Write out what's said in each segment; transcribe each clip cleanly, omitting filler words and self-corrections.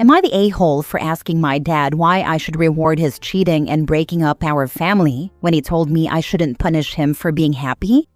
Am I the a-hole for asking my dad why I should reward his cheating and breaking up our family when he told me I shouldn't punish him for being happy?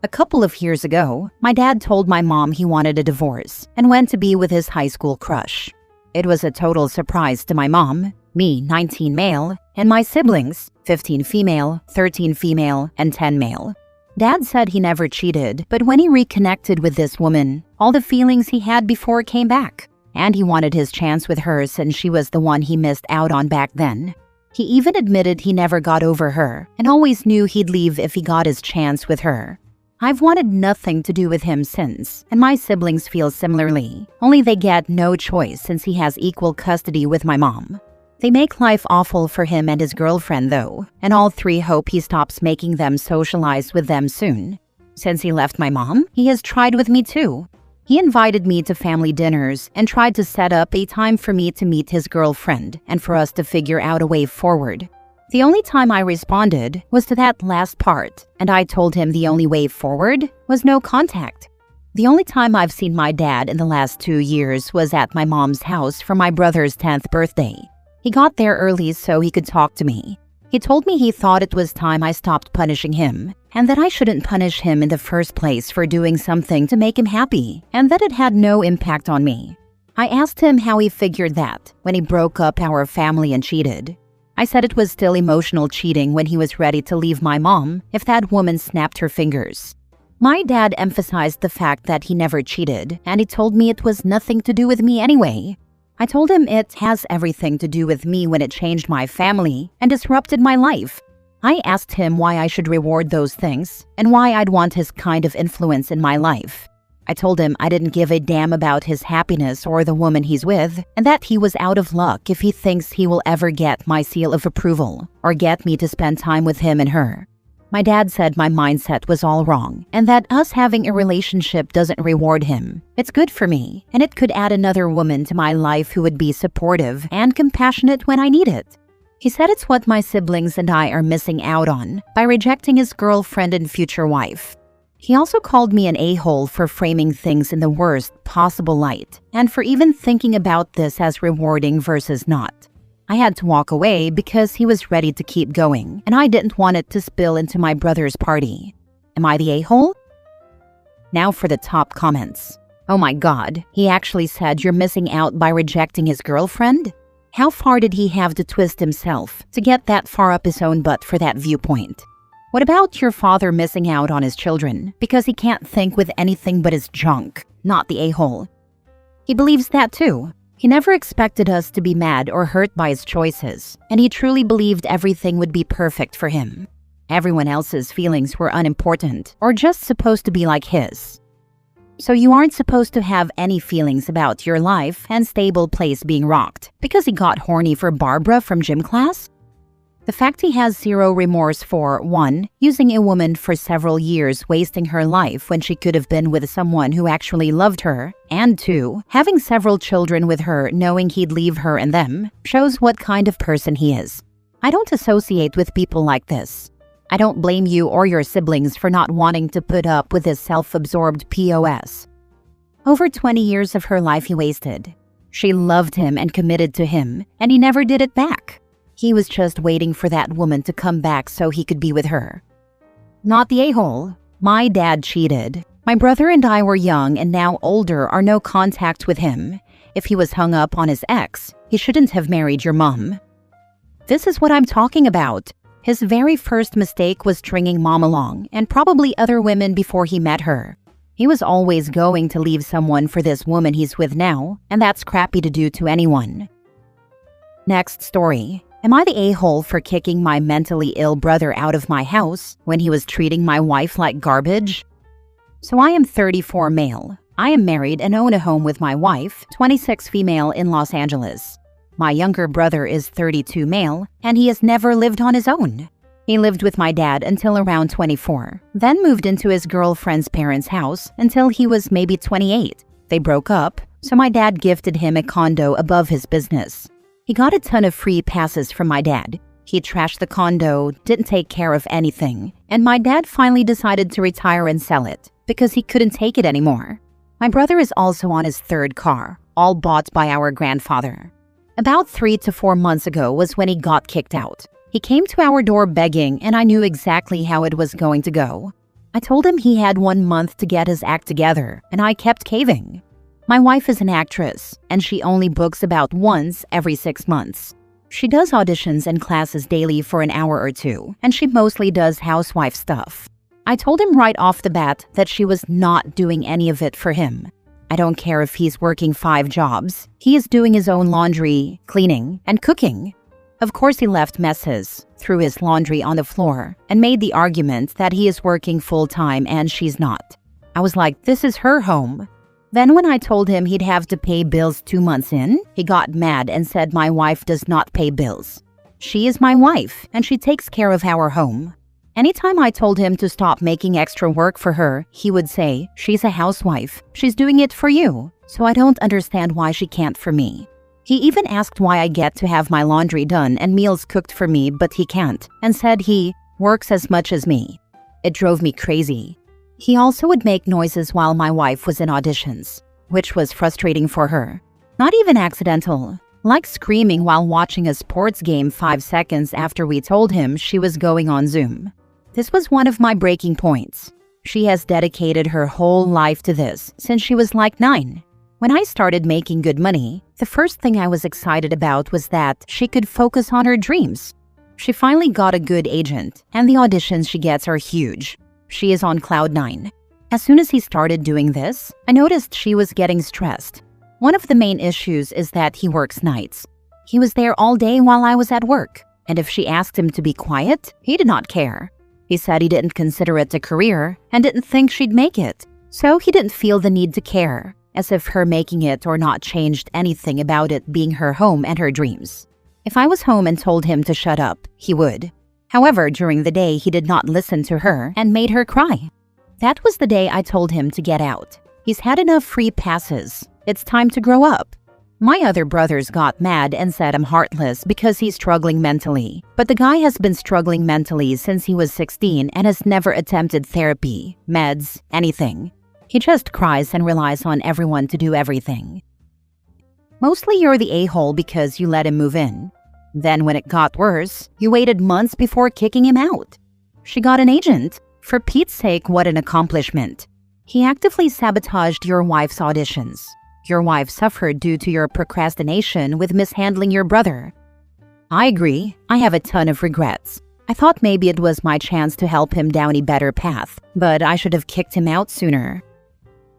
A couple of years ago, my dad told my mom he wanted a divorce and went to be with his high school crush. It was a total surprise to my mom, me, 19 male, and my siblings, 15 female, 13 female, and 10 male. Dad said he never cheated, but when he reconnected with this woman, all the feelings he had before came back. And he wanted his chance with her since she was the one he missed out on back then. He even admitted he never got over her and always knew he'd leave if he got his chance with her. I've wanted nothing to do with him since, and my siblings feel similarly, only they get no choice since he has equal custody with my mom. They make life awful for him and his girlfriend though, and all three hope he stops making them socialize with them soon. Since he left my mom, he has tried with me too. He invited me to family dinners and tried to set up a time for me to meet his girlfriend and for us to figure out a way forward. The only time I responded was to that last part, and I told him the only way forward was no contact. The only time I've seen my dad in the last 2 years was at my mom's house for my brother's 10th birthday. He got there early so he could talk to me. He told me he thought it was time I stopped punishing him, and that I shouldn't punish him in the first place for doing something to make him happy, and that it had no impact on me. I asked him how he figured that when he broke up our family and cheated. I said it was still emotional cheating when he was ready to leave my mom if that woman snapped her fingers. My dad emphasized the fact that he never cheated, and he told me it was nothing to do with me anyway. I told him it has everything to do with me when it changed my family and disrupted my life. I asked him why I should reward those things and why I'd want his kind of influence in my life. I told him I didn't give a damn about his happiness or the woman he's with, and that he was out of luck if he thinks he will ever get my seal of approval or get me to spend time with him and her. My dad said my mindset was all wrong and that us having a relationship doesn't reward him. It's good for me, and it could add another woman to my life who would be supportive and compassionate when I need it. He said it's what my siblings and I are missing out on by rejecting his girlfriend and future wife. He also called me an a-hole for framing things in the worst possible light and for even thinking about this as rewarding versus not. I had to walk away because he was ready to keep going, and I didn't want it to spill into my brother's party. Am I the a-hole? Now for the top comments. Oh my god, he actually said you're missing out by rejecting his girlfriend? How far did he have to twist himself to get that far up his own butt for that viewpoint? What about your father missing out on his children because he can't think with anything but his junk, not the a-hole? He believes that too. He never expected us to be mad or hurt by his choices, and he truly believed everything would be perfect for him. Everyone else's feelings were unimportant or just supposed to be like his. So you aren't supposed to have any feelings about your life and stable place being rocked because he got horny for Barbara from gym class? The fact he has zero remorse for 1. Using a woman for several years wasting her life when she could have been with someone who actually loved her, and 2. Having several children with her knowing he'd leave her and them, shows what kind of person he is. I don't associate with people like this. I don't blame you or your siblings for not wanting to put up with this self-absorbed POS. Over 20 years of her life he wasted. She loved him and committed to him, and he never did it back. He was just waiting for that woman to come back so he could be with her. Not the a-hole. My dad cheated. My brother and I were young and now older are no contact with him. If he was hung up on his ex, he shouldn't have married your mom. This is what I'm talking about. His very first mistake was stringing mom along and probably other women before he met her. He was always going to leave someone for this woman he's with now, and that's crappy to do to anyone. Next story. Am I the a-hole for kicking my mentally ill brother out of my house when he was treating my wife like garbage? So I am 34 male. I am married and own a home with my wife, 26 female in Los Angeles. My younger brother is 32 male, and he has never lived on his own. He lived with my dad until around 24, then moved into his girlfriend's parents' house until he was maybe 28. They broke up, so my dad gifted him a condo above his business. He got a ton of free passes from my dad. He trashed the condo, didn't take care of anything, and my dad finally decided to retire and sell it because he couldn't take it anymore. My brother is also on his third car, all bought by our grandfather. About 3 to 4 months ago was when he got kicked out. He came to our door begging, and I knew exactly how it was going to go. I told him he had 1 month to get his act together, and I kept caving. My wife is an actress, and she only books about once every 6 months. She does auditions and classes daily for an hour or two, and she mostly does housewife stuff. I told him right off the bat that she was not doing any of it for him. I don't care if he's working 5 jobs. He is doing his own laundry, cleaning, and cooking. Of course, he left messes, threw his laundry on the floor, and made the argument that he is working full-time and she's not. I was like, this is her home. Then when I told him he'd have to pay bills 2 months in, he got mad and said my wife does not pay bills. She is my wife, and she takes care of our home. Anytime I told him to stop making extra work for her, he would say, she's a housewife, she's doing it for you, so I don't understand why she can't for me. He even asked why I get to have my laundry done and meals cooked for me, but he can't, and said he works as much as me. It drove me crazy. He also would make noises while my wife was in auditions, which was frustrating for her. Not even accidental, like screaming while watching a sports game 5 seconds after we told him she was going on Zoom. This was one of my breaking points. She has dedicated her whole life to this since she was like 9. When I started making good money, the first thing I was excited about was that she could focus on her dreams. She finally got a good agent, and the auditions she gets are huge. She is on cloud 9. As soon as he started doing this, I noticed she was getting stressed. One of the main issues is that he works nights. He was there all day while I was at work, and if she asked him to be quiet, he did not care. He said he didn't consider it a career and didn't think she'd make it, so he didn't feel the need to care, as if her making it or not changed anything about it being her home and her dreams. If I was home and told him to shut up, he would. However, during the day, he did not listen to her and made her cry. That was the day I told him to get out. He's had enough free passes. It's time to grow up. My other brothers got mad and said I'm heartless because he's struggling mentally. But the guy has been struggling mentally since he was 16 and has never attempted therapy, meds, anything. He just cries and relies on everyone to do everything. Mostly you're the a-hole because you let him move in. Then when it got worse, you waited months before kicking him out. She got an agent. For Pete's sake, what an accomplishment. He actively sabotaged your wife's auditions. Your wife suffered due to your procrastination with mishandling your brother. I agree. I have a ton of regrets. I thought maybe it was my chance to help him down a better path, but I should have kicked him out sooner.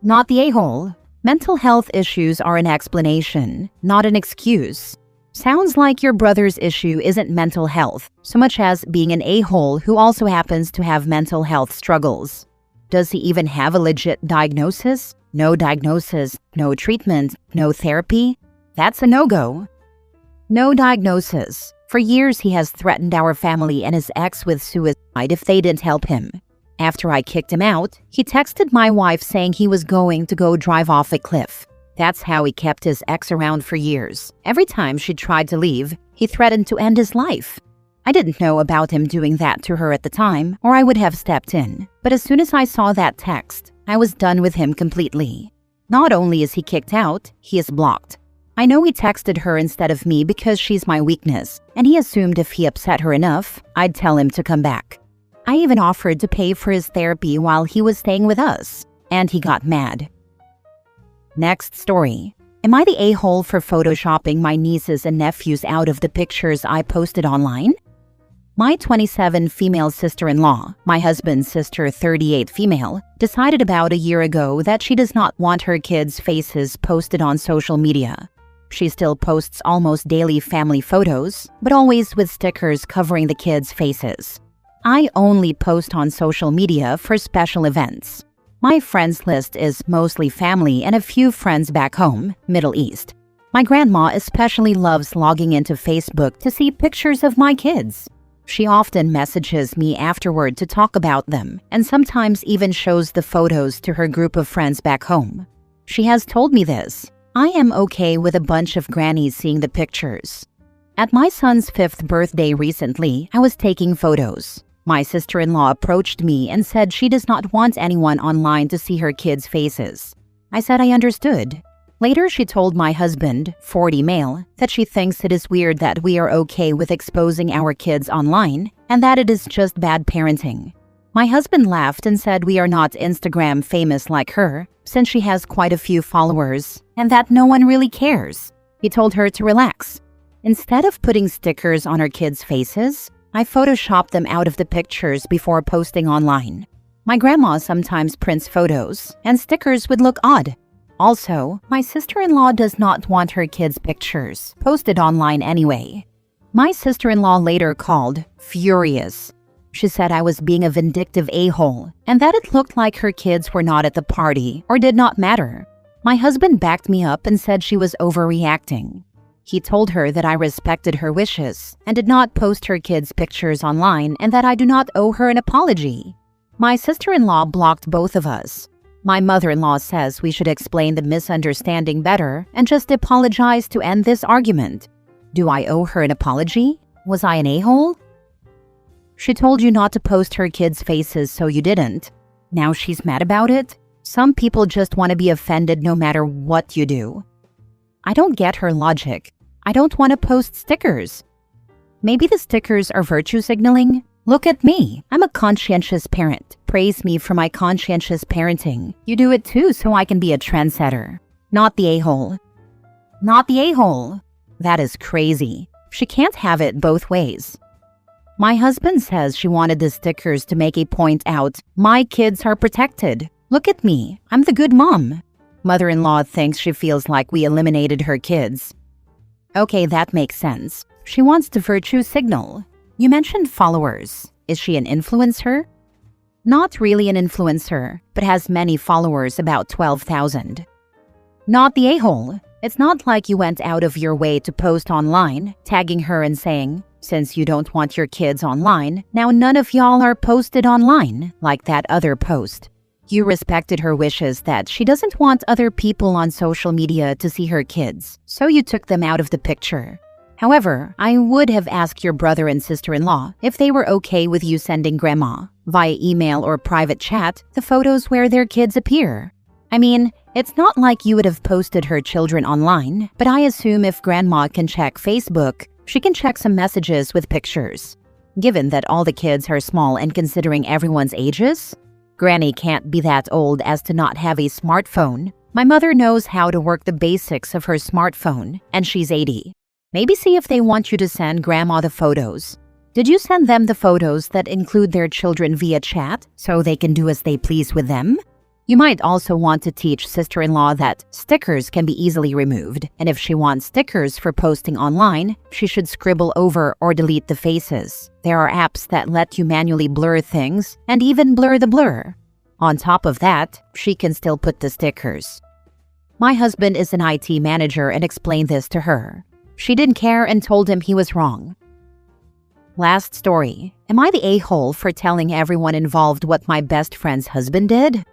Not the a-hole. Mental health issues are an explanation, not an excuse. Sounds like your brother's issue isn't mental health, so much as being an a-hole who also happens to have mental health struggles. Does he even have a legit diagnosis? No diagnosis, no treatment, no therapy? That's a no-go. No diagnosis. For years, he has threatened our family and his ex with suicide if they didn't help him. After I kicked him out, he texted my wife saying he was going to go drive off a cliff. That's how he kept his ex around for years. Every time she tried to leave, he threatened to end his life. I didn't know about him doing that to her at the time, or I would have stepped in. But as soon as I saw that text, I was done with him completely. Not only is he kicked out, he is blocked. I know he texted her instead of me because she's my weakness, and he assumed if he upset her enough, I'd tell him to come back. I even offered to pay for his therapy while he was staying with us, and he got mad. Next story. Am I the a-hole for photoshopping my nieces and nephews out of the pictures I posted online? My 27 female sister-in-law, my husband's sister 38 female, decided about a year ago that she does not want her kids' faces posted on social media. She still posts almost daily family photos, but always with stickers covering the kids' faces. I only post on social media for special events. My friends list is mostly family and a few friends back home, Middle East. My grandma especially loves logging into Facebook to see pictures of my kids. She often messages me afterward to talk about them and sometimes even shows the photos to her group of friends back home. She has told me this. I am okay with a bunch of grannies seeing the pictures. At my son's 5th birthday recently, I was taking photos. My sister-in-law approached me and said she does not want anyone online to see her kids' faces. I said I understood. Later, she told my husband, 40 male, that she thinks it is weird that we are okay with exposing our kids online and that it is just bad parenting. My husband laughed and said we are not Instagram famous like her, since she has quite a few followers, and that no one really cares. He told her to relax. Instead of putting stickers on her kids' faces, I photoshopped them out of the pictures before posting online. My grandma sometimes prints photos, and stickers would look odd. Also, my sister-in-law does not want her kids' pictures posted online anyway. My sister-in-law later called furious. She said I was being a vindictive a-hole and that it looked like her kids were not at the party or did not matter. My husband backed me up and said she was overreacting. He told her that I respected her wishes and did not post her kids' pictures online and that I do not owe her an apology. My sister-in-law blocked both of us. My mother-in-law says we should explain the misunderstanding better and just apologize to end this argument. Do I owe her an apology? Was I an a-hole? She told you not to post her kids' faces, so you didn't. Now she's mad about it? Some people just want to be offended no matter what you do. I don't get her logic. I don't want to post stickers. Maybe the stickers are virtue signaling? Look at me. I'm a conscientious parent. Praise me for my conscientious parenting. You do it too, so I can be a trendsetter. Not the a-hole. Not the a-hole. That is crazy. She can't have it both ways. My husband says she wanted the stickers to make a point out, my kids are protected. Look at me, I'm the good mom. Mother-in-law thinks she feels like we eliminated her kids. Okay, that makes sense. She wants to virtue signal. You mentioned followers. Is she an influencer? Not really an influencer, but has many followers, about 12,000. Not the a-hole. It's not like you went out of your way to post online, tagging her and saying, since you don't want your kids online, now none of y'all are posted online, like that other post. You respected her wishes that she doesn't want other people on social media to see her kids, so you took them out of the picture. However, I would have asked your brother and sister-in-law if they were okay with you sending grandma, via email or private chat, the photos where their kids appear. I mean, it's not like you would have posted her children online, but I assume if grandma can check Facebook, she can check some messages with pictures. Given that all the kids are small and considering everyone's ages, Granny can't be that old as to not have a smartphone. My mother knows how to work the basics of her smartphone, and she's 80. Maybe see if they want you to send grandma the photos. Did you send them the photos that include their children via chat so they can do as they please with them? You might also want to teach sister-in-law that stickers can be easily removed, and if she wants stickers for posting online, she should scribble over or delete the faces. There are apps that let you manually blur things and even blur the blur. On top of that, she can still put the stickers. My husband is an IT manager and explained this to her. She didn't care and told him he was wrong. Last story. Am I the a-hole for telling everyone involved what my best friend's husband did?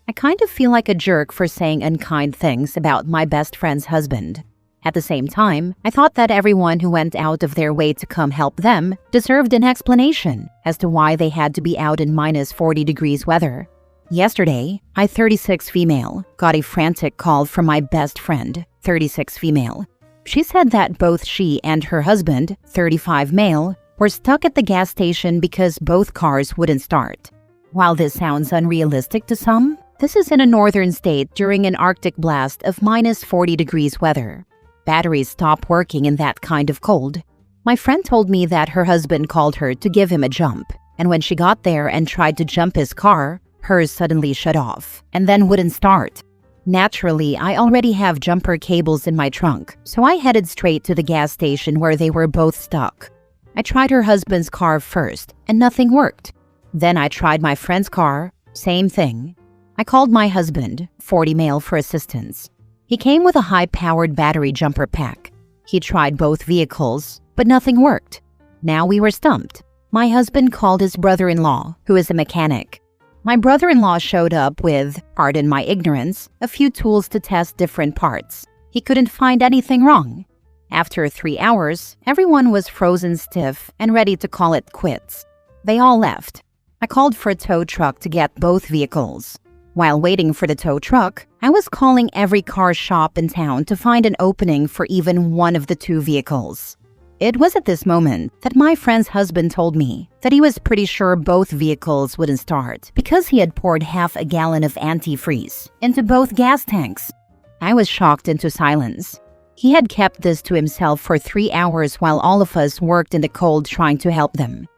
I kind of feel like a jerk for saying unkind things about my best friend's husband. At the same time, I thought that everyone who went out of their way to come help them deserved an explanation as to why they had to be out in minus 40 degrees weather. Yesterday, I, 36 female, got a frantic call from my best friend, 36 female. She said that both she and her husband, 35 male, were stuck at the gas station because both cars wouldn't start. While this sounds unrealistic to some, this is in a northern state during an Arctic blast of minus 40 degrees weather. Batteries stop working in that kind of cold. My friend told me that her husband called her to give him a jump, and when she got there and tried to jump his car, hers suddenly shut off and then wouldn't start. Naturally, I already have jumper cables in my trunk, so I headed straight to the gas station where they were both stuck. I tried her husband's car first, and nothing worked. Then I tried my friend's car, same thing. I called my husband, 40 male, for assistance. He came with a high-powered battery jumper pack. He tried both vehicles, but nothing worked. Now we were stumped. My husband called his brother-in-law, who is a mechanic. My brother-in-law showed up with, pardon my ignorance, a few tools to test different parts. He couldn't find anything wrong. After 3 hours, everyone was frozen stiff and ready to call it quits. They all left. I called for a tow truck to get both vehicles. While waiting for the tow truck, I was calling every car shop in town to find an opening for even one of the two vehicles. It was at this moment that my friend's husband told me that he was pretty sure both vehicles wouldn't start because he had poured half a gallon of antifreeze into both gas tanks. I was shocked into silence. He had kept this to himself for 3 hours while all of us worked in the cold trying to help them.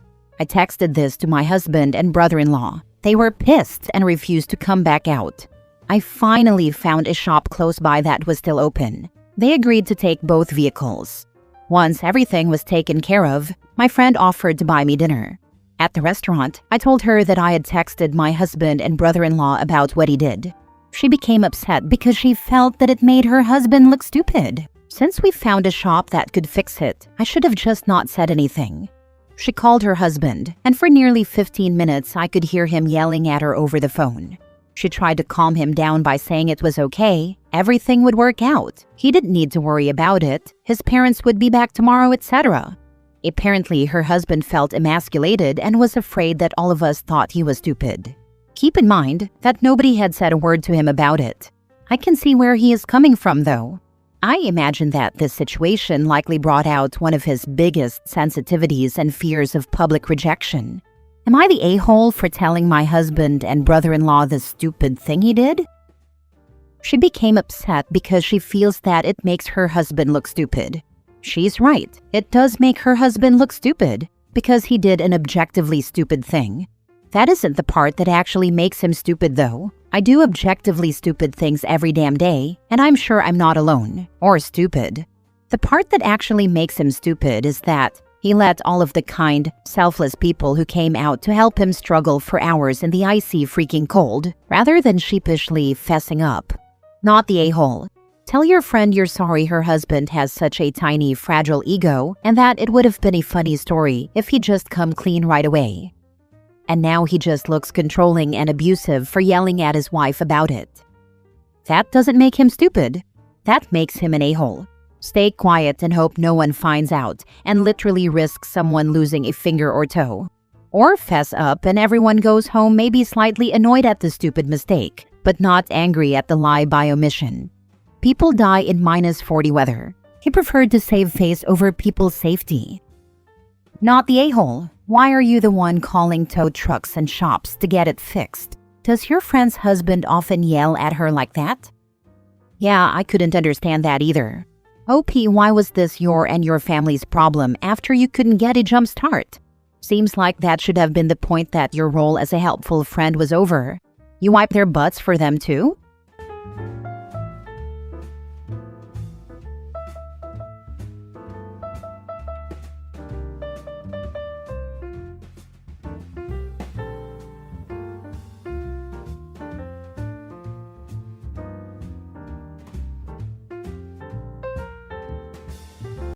I texted this to my husband and brother-in-law. They were pissed and refused to come back out. I finally found a shop close by that was still open. They agreed to take both vehicles. Once everything was taken care of, my friend offered to buy me dinner. At the restaurant, I told her that I had texted my husband and brother-in-law about what he did. She became upset because she felt that it made her husband look stupid. Since we found a shop that could fix it, I should have just not said anything. She called her husband, and for nearly 15 minutes I could hear him yelling at her over the phone. She tried to calm him down by saying it was okay, everything would work out. He didn't need to worry about it, his parents would be back tomorrow, etc. Apparently, her husband felt emasculated and was afraid that all of us thought he was stupid. Keep in mind that nobody had said a word to him about it. I can see where he is coming from, though. I imagine that this situation likely brought out one of his biggest sensitivities and fears of public rejection. Am I the a-hole for telling my husband and brother-in-law the stupid thing he did? She became upset because she feels that it makes her husband look stupid. She's right, it does make her husband look stupid because he did an objectively stupid thing. That isn't the part that actually makes him stupid, though. I do objectively stupid things every damn day, and I'm sure I'm not alone, or stupid. The part that actually makes him stupid is that he let all of the kind, selfless people who came out to help him struggle for hours in the icy freaking cold, rather than sheepishly fessing up. Not the a-hole. Tell your friend you're sorry her husband has such a tiny, fragile ego, and that it would have been a funny story if he'd just come clean right away. And now he just looks controlling and abusive for yelling at his wife about it. That doesn't make him stupid. That makes him an a-hole. Stay quiet and hope no one finds out and literally risk someone losing a finger or toe. Or fess up and everyone goes home maybe slightly annoyed at the stupid mistake, but not angry at the lie by omission. People die in -40 weather. He preferred to save face over people's safety. Not the a-hole. Why are you the one calling tow trucks and shops to get it fixed? Does your friend's husband often yell at her like that? Yeah, I couldn't understand that either. OP, why was this your and your family's problem after you couldn't get a jump start? Seems like that should have been the point that your role as a helpful friend was over. You wipe their butts for them too?